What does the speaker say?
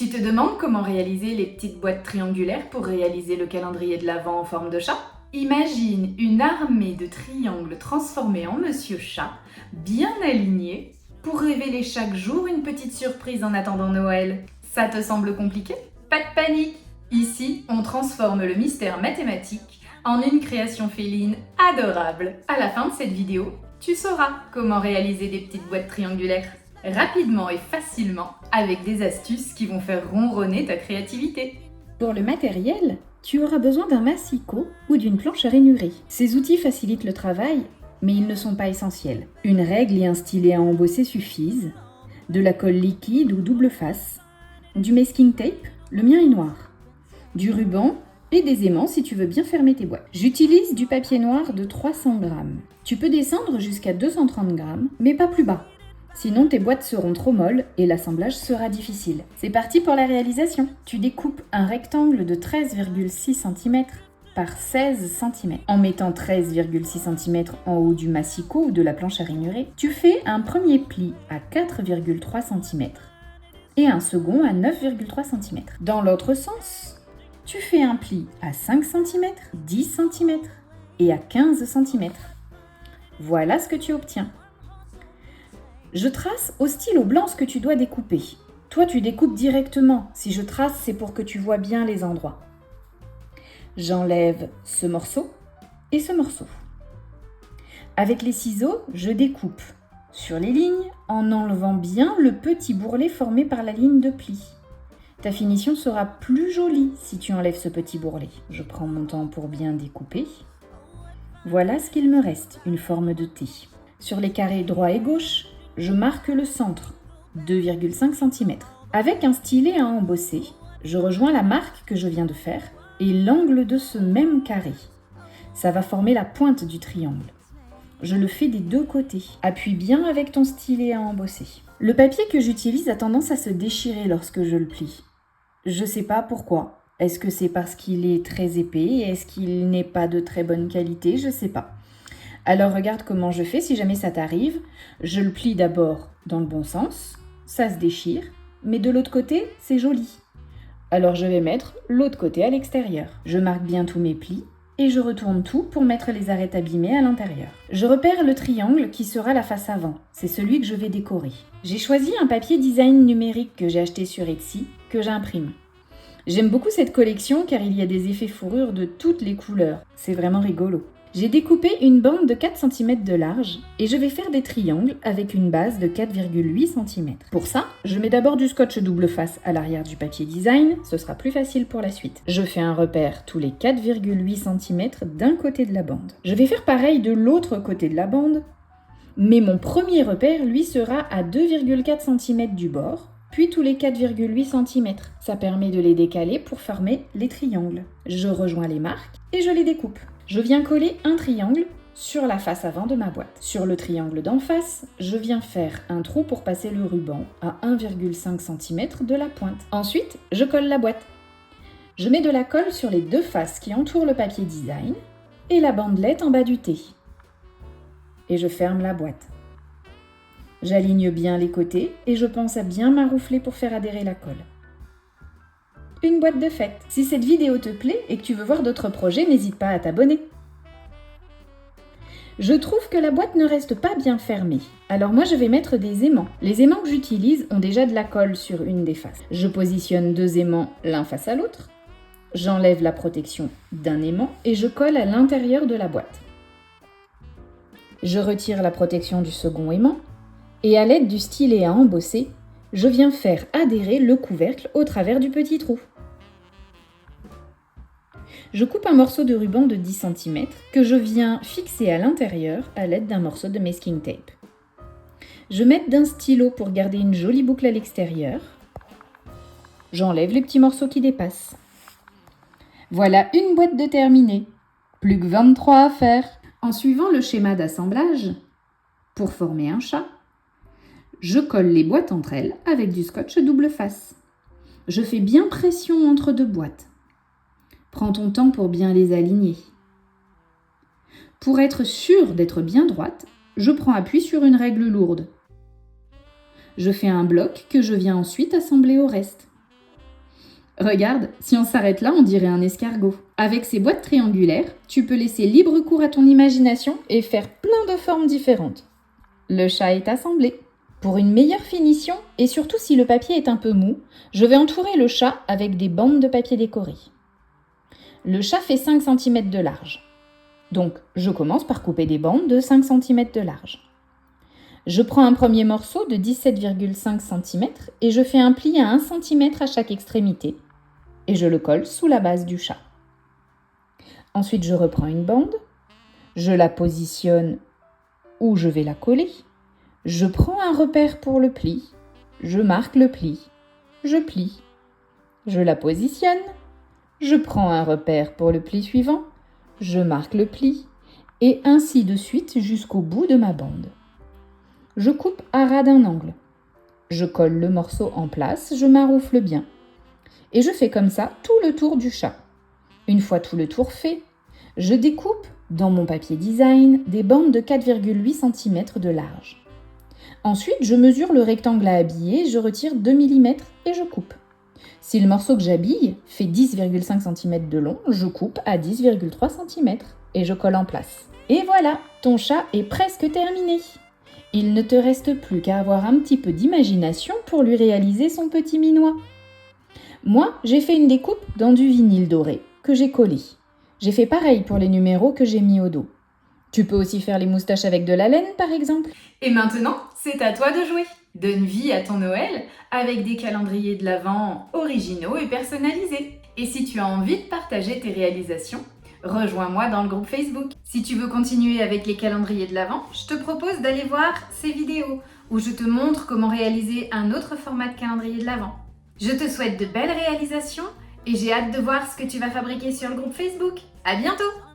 Tu te demandes comment réaliser les petites boîtes triangulaires pour réaliser le calendrier de l'Avent en forme de chat? Imagine une armée de triangles transformés en Monsieur Chat, bien alignés, pour révéler chaque jour une petite surprise en attendant Noël. Ça te semble compliqué? Pas de panique! Ici, on transforme le mystère mathématique en une création féline adorable. À la fin de cette vidéo, tu sauras comment réaliser des petites boîtes triangulaires rapidement et facilement avec des astuces qui vont faire ronronner ta créativité. Pour le matériel, tu auras besoin d'un massicot ou d'une planche à ranurer. Ces outils facilitent le travail, mais ils ne sont pas essentiels. Une règle et un stylet à embosser suffisent, de la colle liquide ou double face, du masking tape, le mien est noir, du ruban et des aimants si tu veux bien fermer tes boîtes. J'utilise du papier noir de 300 grammes. Tu peux descendre jusqu'à 230 grammes, mais pas plus bas. Sinon, tes boîtes seront trop molles et l'assemblage sera difficile. C'est parti pour la réalisation. Tu découpes un rectangle de 13,6 cm par 16 cm. En mettant 13,6 cm en haut du massicot ou de la planche à ranurer, tu fais un premier pli à 4,3 cm et un second à 9,3 cm. Dans l'autre sens, tu fais un pli à 5 cm, 10 cm et à 15 cm. Voilà ce que tu obtiens. Je trace au stylo blanc ce que tu dois découper. Toi, tu découpes directement. Si je trace, c'est pour que tu vois bien les endroits. J'enlève ce morceau et ce morceau. Avec les ciseaux, je découpe sur les lignes en enlevant bien le petit bourrelet formé par la ligne de pli. Ta finition sera plus jolie si tu enlèves ce petit bourrelet. Je prends mon temps pour bien découper. Voilà ce qu'il me reste, une forme de T. Sur les carrés droit et gauche, je marque le centre, 2,5 cm. Avec un stylet à embosser, je rejoins la marque que je viens de faire et l'angle de ce même carré. Ça va former la pointe du triangle. Je le fais des deux côtés. Appuie bien avec ton stylet à embosser. Le papier que j'utilise a tendance à se déchirer lorsque je le plie. Je sais pas pourquoi. Est-ce que c'est parce qu'il est très épais? Est-ce qu'il n'est pas de très bonne qualité? Je sais pas. Alors regarde comment je fais si jamais ça t'arrive. Je le plie d'abord dans le bon sens, ça se déchire, mais de l'autre côté, c'est joli. Alors je vais mettre l'autre côté à l'extérieur. Je marque bien tous mes plis et je retourne tout pour mettre les arêtes abîmées à l'intérieur. Je repère le triangle qui sera la face avant. C'est celui que je vais décorer. J'ai choisi un papier design numérique que j'ai acheté sur Etsy, que j'imprime. J'aime beaucoup cette collection car il y a des effets fourrure de toutes les couleurs. C'est vraiment rigolo. J'ai découpé une bande de 4 cm de large et je vais faire des triangles avec une base de 4,8 cm. Pour ça, je mets d'abord du scotch double face à l'arrière du papier design, ce sera plus facile pour la suite. Je fais un repère tous les 4,8 cm d'un côté de la bande. Je vais faire pareil de l'autre côté de la bande, mais mon premier repère, lui, sera à 2,4 cm du bord, puis tous les 4,8 cm. Ça permet de les décaler pour former les triangles. Je rejoins les marques et je les découpe. Je viens coller un triangle sur la face avant de ma boîte. Sur le triangle d'en face, je viens faire un trou pour passer le ruban à 1,5 cm de la pointe. Ensuite, je colle la boîte. Je mets de la colle sur les deux faces qui entourent le papier design et la bandelette en bas du T. Et je ferme la boîte. J'aligne bien les côtés et je pense à bien maroufler pour faire adhérer la colle. Une boîte de fête. Si cette vidéo te plaît et que tu veux voir d'autres projets, n'hésite pas à t'abonner. Je trouve que la boîte ne reste pas bien fermée. Alors moi je vais mettre des aimants. Les aimants que j'utilise ont déjà de la colle sur une des faces. Je positionne deux aimants l'un face à l'autre. J'enlève la protection d'un aimant et je colle à l'intérieur de la boîte. Je retire la protection du second aimant et à l'aide du stylet à embosser, je viens faire adhérer le couvercle au travers du petit trou. Je coupe un morceau de ruban de 10 cm que je viens fixer à l'intérieur à l'aide d'un morceau de masking tape. Je mets d'un stylo pour garder une jolie boucle à l'extérieur. J'enlève les petits morceaux qui dépassent. Voilà une boîte de terminée. Plus que 23 à faire. En suivant le schéma d'assemblage, pour former un chat, je colle les boîtes entre elles avec du scotch double face. Je fais bien pression entre deux boîtes. Prends ton temps pour bien les aligner. Pour être sûre d'être bien droite, je prends appui sur une règle lourde. Je fais un bloc que je viens ensuite assembler au reste. Regarde, si on s'arrête là, on dirait un escargot. Avec ces boîtes triangulaires, tu peux laisser libre cours à ton imagination et faire plein de formes différentes. Le chat est assemblé. Pour une meilleure finition, et surtout si le papier est un peu mou, je vais entourer le chat avec des bandes de papier décoré. Le chat fait 5 cm de large. Donc, je commence par couper des bandes de 5 cm de large. Je prends un premier morceau de 17,5 cm et je fais un pli à 1 cm à chaque extrémité. Et je le colle sous la base du chat. Ensuite, je reprends une bande, je la positionne où je vais la coller. Je prends un repère pour le pli, je marque le pli, je plie. Je la positionne, je prends un repère pour le pli suivant, je marque le pli, et ainsi de suite jusqu'au bout de ma bande. Je coupe à ras d'un angle. Je colle le morceau en place, je maroufle bien. Et je fais comme ça tout le tour du chat. Une fois tout le tour fait, je découpe dans mon papier design des bandes de 4,8 cm de large. Ensuite, je mesure le rectangle à habiller, je retire 2 mm et je coupe. Si le morceau que j'habille fait 10,5 cm de long, je coupe à 10,3 cm et je colle en place. Et voilà, ton chat est presque terminé. Il ne te reste plus qu'à avoir un petit peu d'imagination pour lui réaliser son petit minois. Moi, j'ai fait une découpe dans du vinyle doré que j'ai collé. J'ai fait pareil pour les numéros que j'ai mis au dos. Tu peux aussi faire les moustaches avec de la laine, par exemple. Et maintenant, c'est à toi de jouer. Donne vie à ton Noël avec des calendriers de l'Avent originaux et personnalisés. Et si tu as envie de partager tes réalisations, rejoins-moi dans le groupe Facebook. Si tu veux continuer avec les calendriers de l'Avent, je te propose d'aller voir ces vidéos où je te montre comment réaliser un autre format de calendrier de l'Avent. Je te souhaite de belles réalisations et j'ai hâte de voir ce que tu vas fabriquer sur le groupe Facebook. À bientôt!